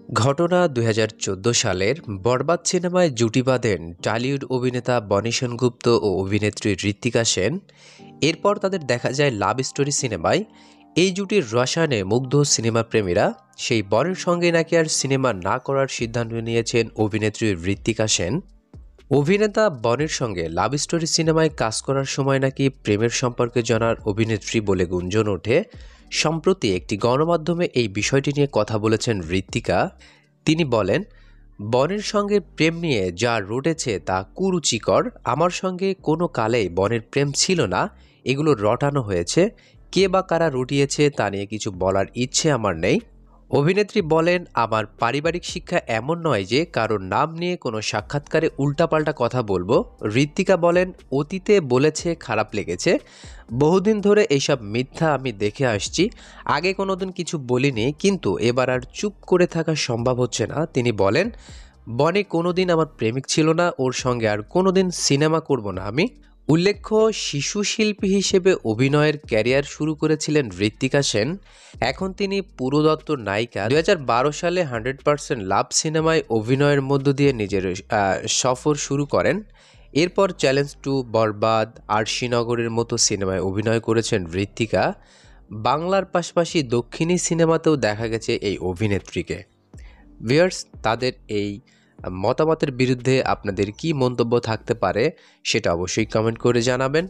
ঘটনা ২০১৪ সালের বরবাদ সিনেমায় জুটি বাঁধেন টলিউড অভিনেতা বনি সেনগুপ্ত ও অভিনেত্রী ঋত্বিকা সেন। এরপর তাদের দেখা যায় লাভ স্টোরি সিনেমায়। এই জুটির রসায়নে মুগ্ধ সিনেমাপ্রেমীরা। সেই বরের সঙ্গে নাকি আর সিনেমা না করার সিদ্ধান্ত নিয়েছেন অভিনেত্রী ঋত্বিকা সেন। অভিনেতা বনের সঙ্গে লাভ স্টোরি সিনেমায় কাজ করার সময় নাকি প্রেমের সম্পর্কে জানার অভিনেত্রী বলে গুঞ্জন ওঠে। সম্প্রতি একটি গণমাধ্যমে এই বিষয়টি নিয়ে কথা বলেছেন ঋত্বিকা। তিনি বলেন, বনের সঙ্গে প্রেম নিয়ে যা রটেছে তা কুরুচিকর। আমার সঙ্গে কোনো কালেই বনের প্রেম ছিল না, এগুলো রটানো হয়েছে। কে বা কারা রটিয়েছে তা নিয়ে কিছু বলার ইচ্ছে আমার নেই। অভিনেত্রী বলেন, আমার পারিবারিক শিক্ষা এমন নয় যে কারোর নাম নিয়ে কোনো সাক্ষাৎকারে উল্টাপাল্টা কথা বলবো। ঋত্বিকা বলেন, অতীতে বলেছে, খারাপ লেগেছে। বহুদিন ধরে এইসব মিথ্যা আমি দেখে আসছি। আগে কোনোদিন কিছু বলিনি, কিন্তু এবার আর চুপ করে থাকা সম্ভব হচ্ছে না। তিনি বলেন, বনি কোনোদিন আমার প্রেমিক ছিল না, ওর সঙ্গে আর কোনোদিন সিনেমা করব না আমি। উল্লেখ্য, শিশু শিল্পী হিসেবে অভিনয়ের ক্যারিয়ার শুরু করেছিলেন ঋত্বিকা সেন। এখন তিনি পুরোদত্তর নায়িকা। ২০১২ সালে 100% লাভ সিনেমায় অভিনয়ের মধ্য দিয়ে নিজের সফর শুরু করেন। এরপর চ্যালেঞ্জ টু, বরবাদ, আরশিনগরের মতো সিনেমায় অভিনয় করেছেন ঋত্বিকা। বাংলার পাশাপাশি দক্ষিণী সিনেমাতেও দেখা গেছে এই অভিনেত্রীকে। ভিউয়ার্স, তাদের এই মতামতের বিরুদ্ধে আপনাদের কি মন্তব্য থাকতে পারে সেটা অবশ্যই কমেন্ট করে জানাবেন।